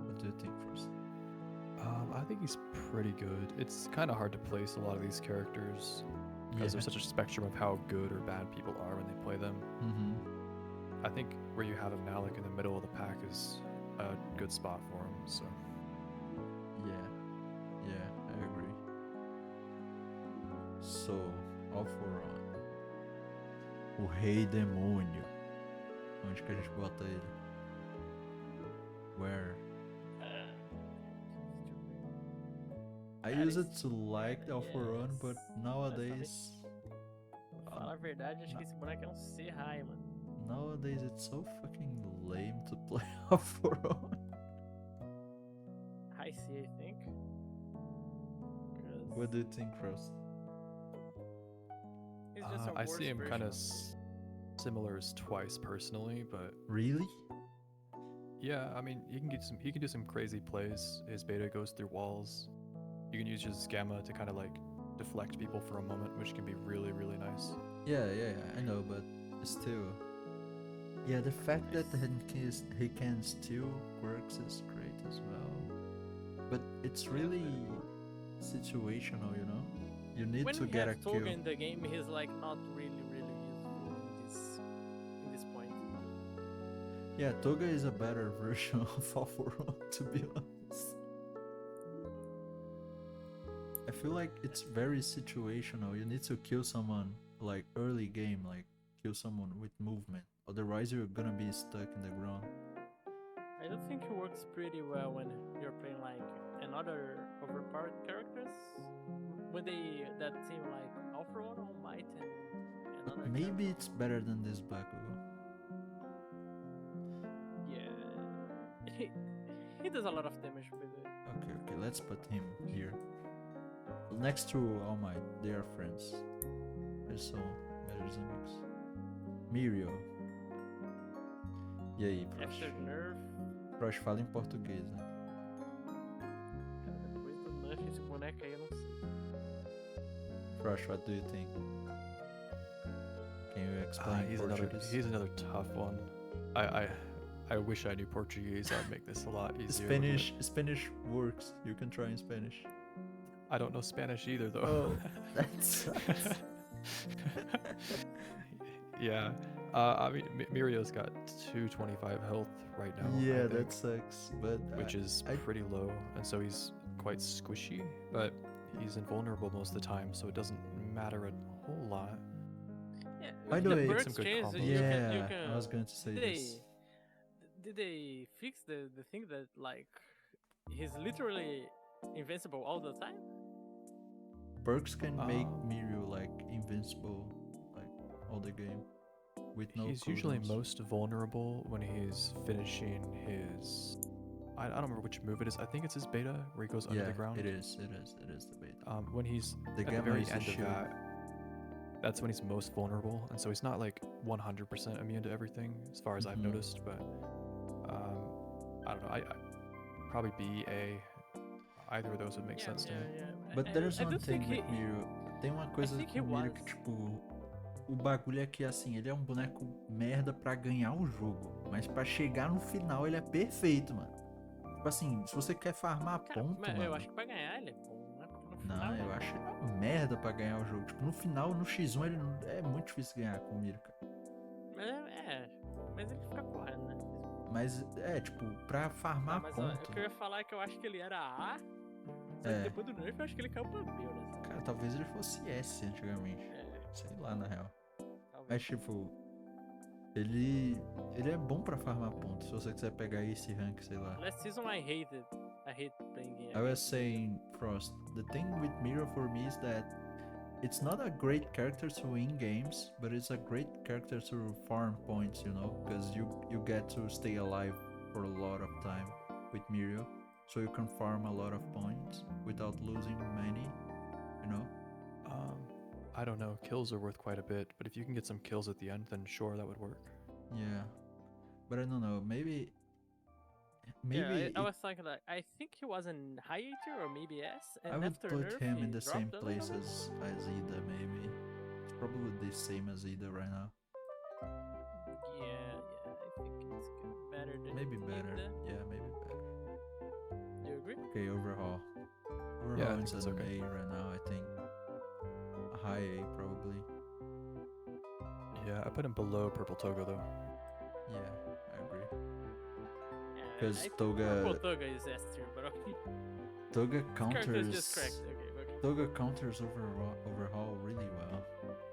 What do you think first? I think he's pretty good. It's kind of hard to place a lot of these characters because there's such a spectrum of how good or bad people are when they play them. Mm-hmm. I think where you have him now, like in the middle of the pack, is a good spot for him. So Yeah, I agree. So, all for on. O Rei Demônio. Onde que a gente bota ele? Where? I use it to like Alforon, but nowadays, Pra falar a verdade, acho que esse boneco é um C-High, mano. nowadays it's so fucking lame to play Alforon. High C, I think. What do you think, Ross? He's just a I worse see him kind of version similar as Twice personally, but Really? yeah, I mean he can do some crazy plays. His beta goes through walls. You can use his gamma to kind of like deflect people for a moment, which can be really, really nice. Yeah, I know, but still. Yeah, the fact that he can steal quirks is great as well. But it's really situational, you know? You need when to we get a have Toga kill. in the game, he's like not really useful in this point. Yeah, Toga is a better version of Alforon, to be honest. I feel like it's very situational. You need to kill someone like early game, like kill someone with movement. Otherwise you're gonna be stuck in the ground. I don't think it works pretty well when you're playing like another overpowered characters. When that team like Alfron, All Might, and another. Maybe it's better than this Bakugo. Yeah, he does a lot of damage with it. Okay, let's put him here. Next to All Might, they are friends. Eles são melhores amigos. Mirio. E aí, Frosh? After nerf, Frosh fala em português, né? cara, depois do nerf esse boneco aí eu não sei. Frosh, what do you think? Can you explain Portuguese? He's another tough one. I wish I knew Portuguese. That'd make this a lot easier. Spanish works. You can try in Spanish. I don't know Spanish either, though. Oh, that sucks. Yeah. I mean, Mirio's got 225 health right now. I Yeah, think, that sucks. But which is pretty low, and so he's quite squishy. But he's invulnerable most of the time, so it doesn't matter a whole lot. Yeah, By the the way, perks some good change, combos. you yeah, can, I was going to say this. Did they fix the thing that like he's literally invincible all the time? Perks can make Mirio like invincible, like all the game, with no. He's usually cooldowns. most vulnerable when he's finishing his. I don't remember which move it is. I think it's his beta where he goes under the ground. It is the beta. When he's The at the gamma very is the end of shield. that, that's when he's most vulnerable, and so he's not like 100% immune to everything, as far as I've noticed. But I don't know. I probably B, A. Either of those would make sense to me. But there's I one don't thing think with Mirio. Tem uma coisa think com he o Mirio was. que, tipo, o bagulho é que, assim, ele é um boneco merda pra ganhar o jogo. Mas pra chegar no final, ele é perfeito, mano. Tipo assim, se você quer farmar Cara, ponto, mas mano... eu acho que pra ganhar ele é bom, né? Porque no final, Não, eu acho ele uma merda pra ganhar o jogo. Tipo, no final, no X1, ele não... é muito difícil ganhar com o Mirio, cara. Mas ele fica correndo, né? Mas, tipo, pra farmar Mas ponto... o que eu ia falar é que eu acho que ele era A, só que depois do nerf eu acho que ele caiu pra B, né? Cara, talvez ele fosse S antigamente. Sei lá, na real. Talvez. Mas, tipo... Ele é bom pra farmar pontos, se você quiser pegar esse rank, sei lá. Last season I hate playing game. I was saying, Frost, the thing with Mirio for me is that it's not a great character to win games, but it's a great character to farm points, you know, because you get to stay alive for a lot of time with Mirio, so you can farm a lot of points without losing many, you know. I don't know. Kills are worth quite a bit, but if you can get some kills at the end, then sure, that would work. Yeah, but I don't know. Maybe. Yeah, I was thinking like I think he was in high tier or maybe S, and I would after put nerf, him he in the same dropped a place little as IIDA, maybe. It's probably the same as IIDA right now. bit. Yeah, I think it's better than Maybe better. IIDA. Yeah, maybe better. Do you agree? Okay, overhaul. Yeah, I Overhaul think is that's an okay. A right now, I think. A high A, probably. Yeah, I put him below Purple Toga though. Yeah, I agree. Yeah, Because I think Purple Toga, Toga is S tier, but okay. Toga This character is just cracked. counters, Okay, okay. Toga counters overhaul really well.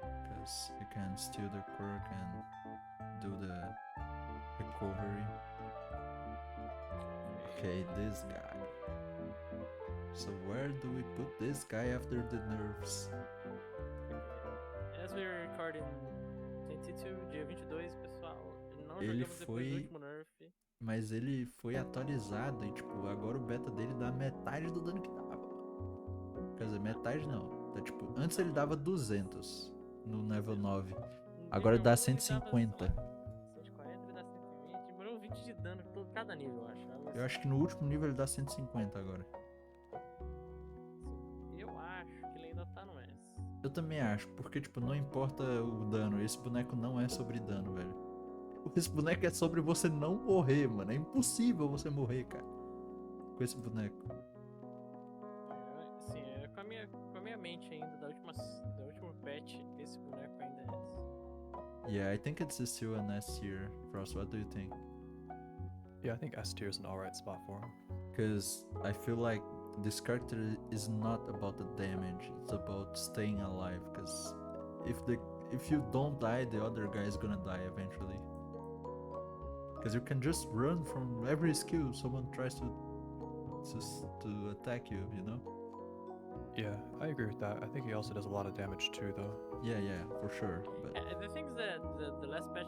Because you can steal the quirk and do the recovery. Okay, this guy. So where do we put this guy after the nerfs? As we are recording 22, dia 22, pessoal, não Ele jogamos depois do foi- último nerf. Mas ele foi atualizado e, tipo, agora o beta dele dá metade do dano que dava. Quer dizer, metade não. Tá, tipo, antes ele dava 200 no level 9. Agora dá 150. 140, ele dá 120, demorou 20 de dano por cada nível, eu acho. Eu acho que no último nível ele dá 150 agora. Eu acho que ele ainda tá no S. Eu também acho, porque, tipo, não importa o dano. Esse boneco não é sobre dano, velho. Esse boneco é sobre você não morrer, mano. É impossível você morrer, cara. Com esse boneco. Sim, com a minha mente ainda, da última patch, esse boneco ainda é S. Yeah, I think it's still an S tier. Frost, what do you think? Yeah, I think S tier is an alright spot for him. Because I feel like this character is not about the damage. It's about staying alive. Because if you don't die, the other guy is gonna die eventually. Because you can just run from every skill someone tries to attack you, you know? Yeah, I agree with that. I think he also does a lot of damage too, though. Yeah, for sure. But The thing is that the last patch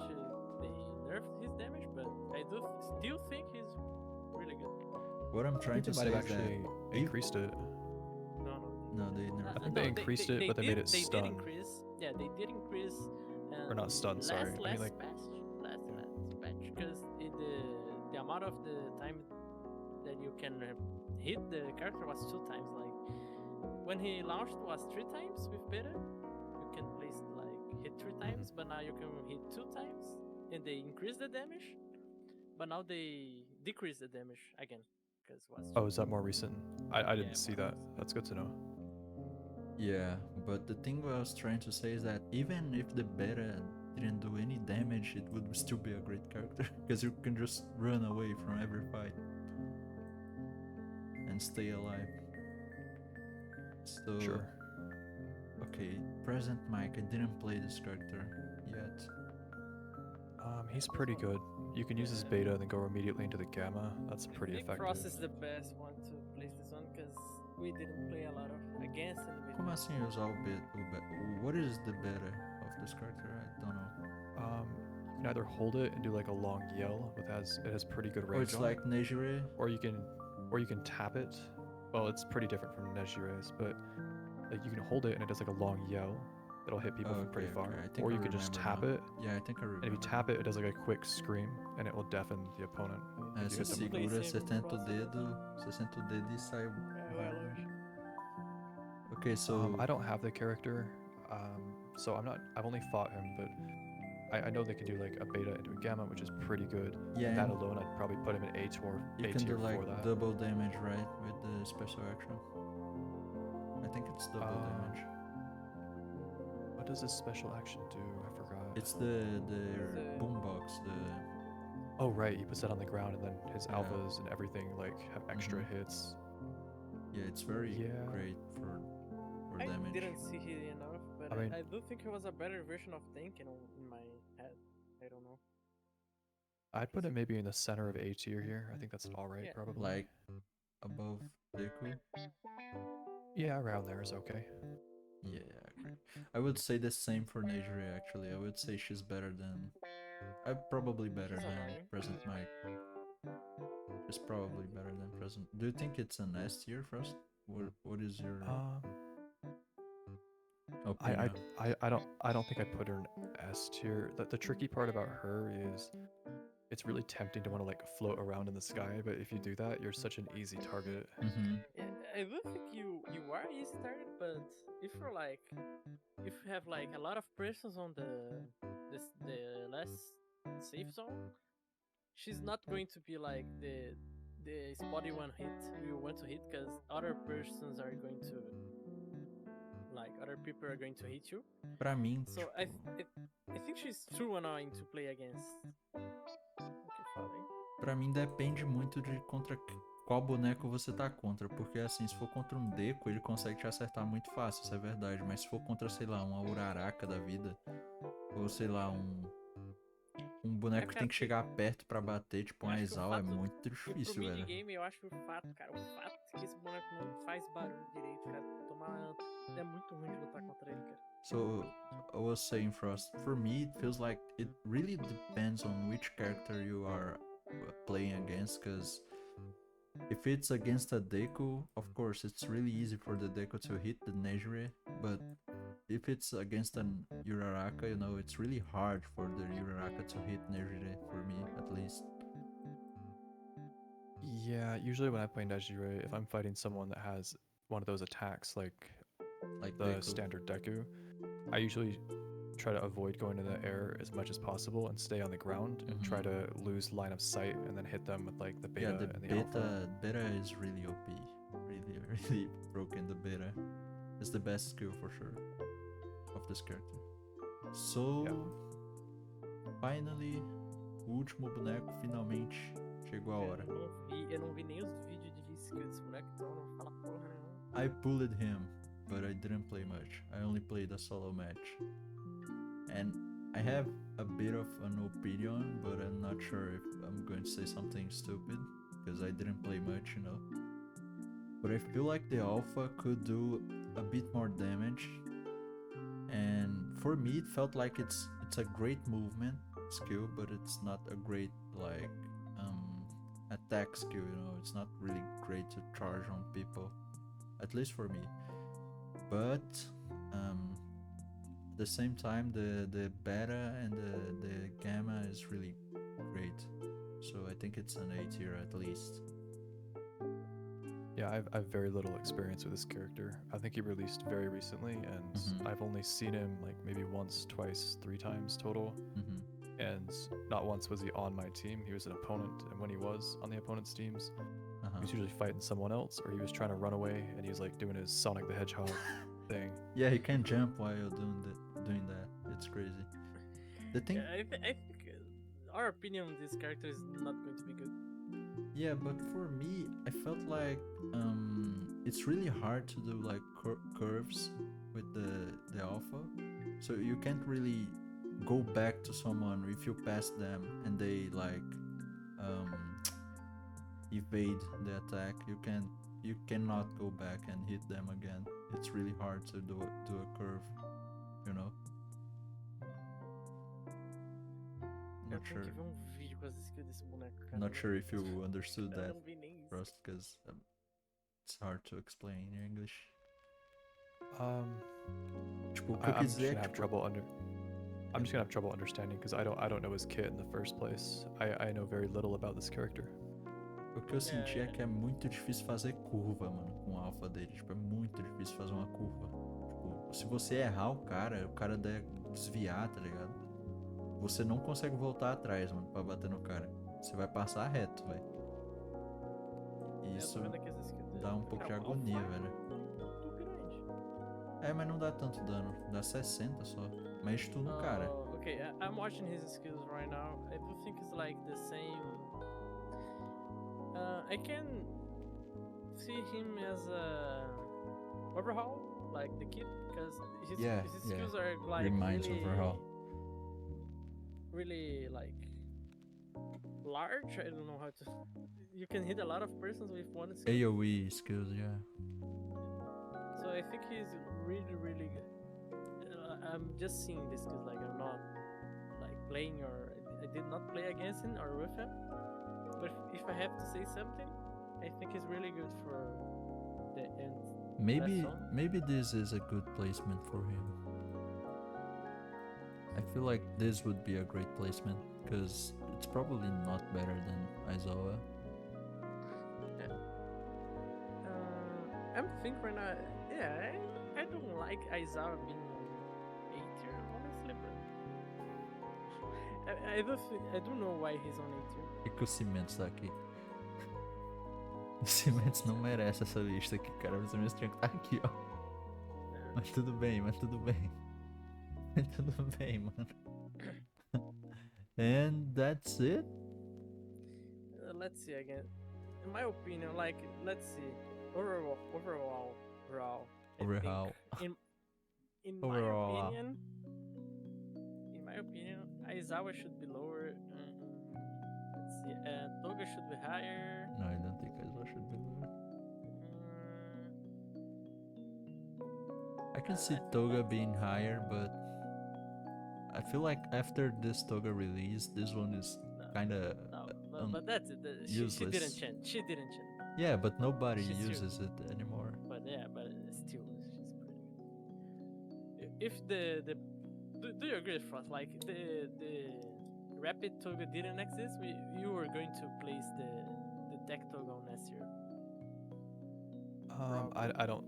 they nerfed his damage, but I do still think he's really good. what I'm I trying think to they say might is have that actually increased it. no, they never. I think they increased it, but they made it They stun. did increase. Yeah, they did increase. Or not stun, sorry. I mean, Last like- patch, last patch, because the amount of the time that you can hit the character was 2 times. Like when he launched was 3 times with beta. You can place like hit 3 times, but now you can hit 2 times, and they increase the damage. But now they decrease the damage again because was. Oh, is that more recent? I didn't Yeah, see more that. That's good to know. Yeah, but the thing I was trying to say is that even if the beta didn't do any damage, it would still be a great character because you can just run away from every fight and stay alive. So Sure. okay, present Mike, I didn't play this character yet. He's pretty good. You can use his beta and then go immediately into the gamma. That's pretty I think effective. Frost is the best one to place this one because we didn't play a lot of against and with. Como assim usar o beta? What is the beta of this character? I don't know. You can either hold it and do like a long yell, it has pretty good Oh, range. it's on like it, NEJIRE? or you can tap it. Well, it's pretty different from NEJIRE's, but like you can hold it and it does like a long yell that'll hit people from pretty far. I think Or I you can just remember tap now. it, Yeah, I think I remember. and if you tap it, it does like a quick scream and it will deafen the opponent. É, if you você hit them with segura, it. Play você safe senta o Frost. dedo e sai. Vai longe. Okay, so I don't have the character, so I've only fought him, but I know they can do like a beta into a gamma, which is pretty good. yeah, That and alone, I'd probably put him in A tier, you A can do tier like for that. double damage, right, with the special action. I think it's double damage. What does this special action do? I forgot. It's the a- boombox. Oh right, he puts that on the ground, and then his Yeah. alphas and everything like have extra hits. Yeah, it's very Yeah. great for I damage. didn't see it enough, but I mean- I do think it was a better version of DENKI in my head. I don't know. I'd put it maybe in the center of A tier here. I think that's all right, Yeah. probably. Like above DEKU. Yeah, around there is okay. Yeah, I agree. I would say the same for NEJIRE actually. I would say she's better than. Probably better She's than alright. Present Mike. She's probably better than Present. Do you think it's an S tier first? What is your opinion? I don't think I put her in S tier. The tricky part about her is it's really tempting to want to like float around in the sky, but if you do that, you're such an easy target. Mm-hmm. Yeah, I do think you are easy target, but if you're like, if you have like a lot of persons on the less safe zone, she's not going to be like the spot you want to hit, because other persons are going to, like, other people are going to hit you. Pra mim, So I think she's too annoying to play against. O que eu falei? pra mim depende muito de contra qual boneco você tá contra. Porque assim, se for contra um Deku, ele consegue te acertar muito fácil, isso é verdade. Mas se for contra, sei lá, uma Uraraka da vida, ou sei lá, um boneco que tem que chegar perto pra bater, tipo um Eu acho que o AIZAWA, é fato- muito E difícil, pro velho. minigame, eu acho que o fato que esse boneco não faz barulho direito, cara. É muito ruim de lutar contra ele, cara. So I was saying, Frost, for me it feels like it really depends on which character you are playing against, because if it's against a Deku, of course it's really easy for the Deku to hit the NEJIRE, but if it's against an URARAKA, you know, it's really hard for the URARAKA to hit NEJIRE, for me at least. Yeah, usually when I play Nejire, if I'm fighting someone that has one of those attacks, like the Deku. standard Deku, I usually try to avoid going to the air as much as possible and stay on the ground and try to lose line of sight and then hit them with like the beta Yeah, the and the alpha. beta is really OP. Really broken. The beta is the best skill for sure of this character. So, finally, o último boneco finalmente chegou a hora. Eu não vi nem os vídeos de skill desse boneco, então não fala porra nenhuma. I pulled him, but I didn't play much. I only played a solo match. And I have a bit of an opinion, but I'm not sure if I'm going to say something stupid, because I didn't play much, you know. But I feel like the alpha could do a bit more damage. And for me, it felt like it's a great movement skill, but it's not a great, like, attack skill, you know. It's not really great to charge on people, at least for me. But at the same time, the beta and the gamma is really great, so I think it's an A tier at least. Yeah, I've very little experience with this character. I think he released very recently, and I've only seen him like maybe once, twice, 3 times total. And not once was he on my team. He was an opponent, and when he was on the opponent's teams, he was usually fighting someone else, or he was trying to run away, and he was like doing his Sonic the Hedgehog thing. Yeah, he can jump while doing that. It's crazy. The thing. Yeah, I think our opinion on this character is not going to be good. Yeah, but for me, I felt like it's really hard to do like curves with the alpha, so you can't really go back to someone if you pass them and they like evade the attack. You cannot go back and hit them again. It's really hard to do a curve, you know. Not sure. Tem que ver vídeo com as skills desse boneco, cara. Not sure if you understood Eu that, não vi nem isso. Rust, because it's hard to explain in English. Tipo, o que eu I'm quis just dizer gonna é have tipo, trouble I'm just gonna have trouble understanding because I don't know his kit in the first place. I know very little about this character. o que eu senti é que é muito difícil fazer curva, mano, com o alpha dele. Tipo, é muito difícil fazer uma curva. Tipo, se você errar o cara der desviar, tá ligado? Você não consegue voltar atrás, mano, pra bater no cara. Você vai passar reto, velho. Isso dá um pouco de agonia, velho. É, mas não dá tanto dano. Dá 60 só. Mas tu no cara. Okay, I'm watching his skills right now. I do think it's like the same. I can see him as a overhaul, like the kid, because his skills are like Reminds really, overhaul. really like large. I don't know how to. You can hit a lot of persons with one skill. AoE skills, yeah. So I think he's really, really good. I'm just seeing this because like I'm not like playing, or I did not play against him or with him. But if I have to say something, I think he's really good for the end. Maybe this is a good placement for him. I feel like this would be a great placement because it's probably not better than AIZAWA. I'm thinking right now. Yeah, I don't like AIZAWA being A tier, honestly, but I don't know why he's on it too. Por que o Cimentos tá aqui? O Cimentos não merece essa lista aqui, cara. O Cimentos tinha que estar aqui, ó. Mas tudo bem, mas tudo bem. Mas tudo bem, mano. And that's it? Let's see again. In my opinion, like, let's see. Overall. I think Overhaul. In Overall. my opinion, Aizawa should be lower. Let's see. Toga should be higher. No, I don't think Aizawa should be lower. I can see Toga being higher, but I feel like after this Toga release, this one is kinda but that's it. She didn't useless. change. She didn't change. Yeah, but nobody She's still- uses it anymore. But still, she's pretty good. If the do you agree, Frost? Like the rapid Toga didn't exist, you were going to place the tech Toga on S tier. I don't.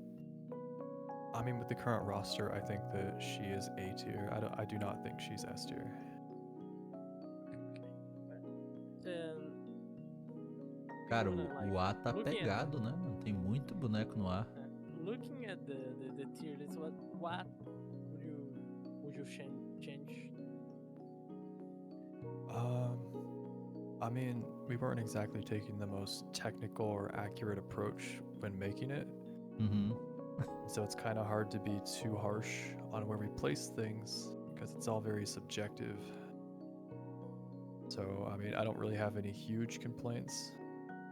I mean, with the current roster, I think that she is A tier. I do not think she's S tier. Cara, Like, o A tá looking at- pegado, né? Não tem muito boneco no A. Looking at the tier list, what would you change? I mean, we weren't exactly taking the most technical or accurate approach when making it, Uhum. so it's kind of hard to be too harsh on where we place things because it's all very subjective. So, I mean, I don't really have any huge complaints.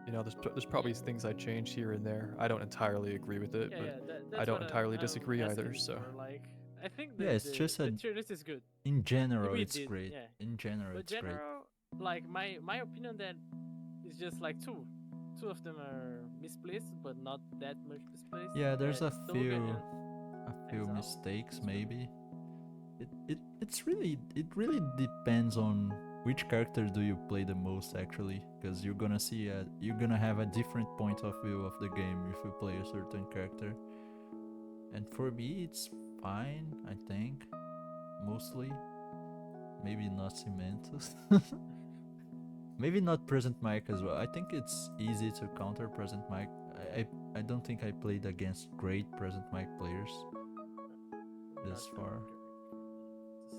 You know, there's probably things I change here and there. I don't entirely agree with it, but That's I don't what entirely I'm disagree either, asking so. for, like, I think Yeah, it's just the a- tier list is good. In general, We it's did, great. yeah. In general, But it's great. general, like my opinion that is just like two of them are misplaced, but not that much misplaced. Yeah, there's a Toga few and Aizawa. mistakes maybe. It really depends on which character do you play the most actually, because you're gonna have a different point of view of the game if you play a certain character. And for me, it's fine. I think mostly, maybe not Cementos. Maybe not present mic as well. I think it's easy to counter present mic. I don't think I played against great present mic players this Not far. sure to say.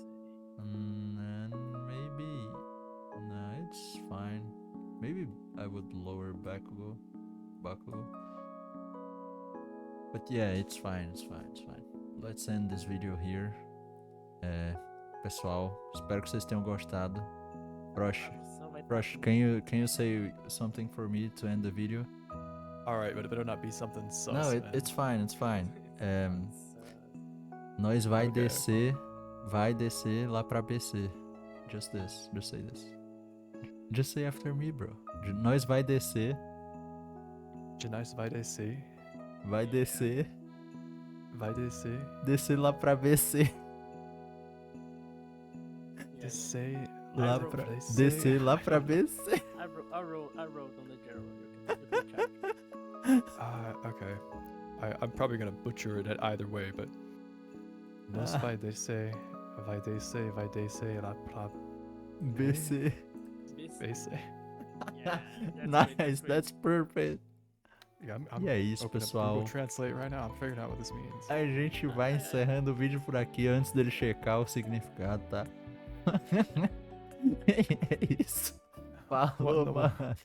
And maybe no, it's fine. Maybe I would lower Bakugo. But yeah, it's fine. Let's end this video here. Pessoal, espero que vocês tenham gostado. Rush, can you say something for me to end the video? All right, but it better not be something sus. No, man. it's fine. Nós vai Okay. descer lá pra BC. Just say this. Just say after me, bro. Nós vai descer, Janais vai descer. vai descer. descer lá pra BC. Descer. Lá wrote- pra, descer. descer lá pra BC. I wrote on the general. You can check. Okay. I'm probably gonna butcher it at either way, but. Nos vai descer lá pra BC. BC. Yeah, Nice, that's perfect. Yeah, I'm E é isso, opening up pessoal. Google Translate right now. I'm figuring out what this means. A gente vai encerrando o vídeo por aqui antes dele checar o significado, tá? É isso. Falou, Manda, mano.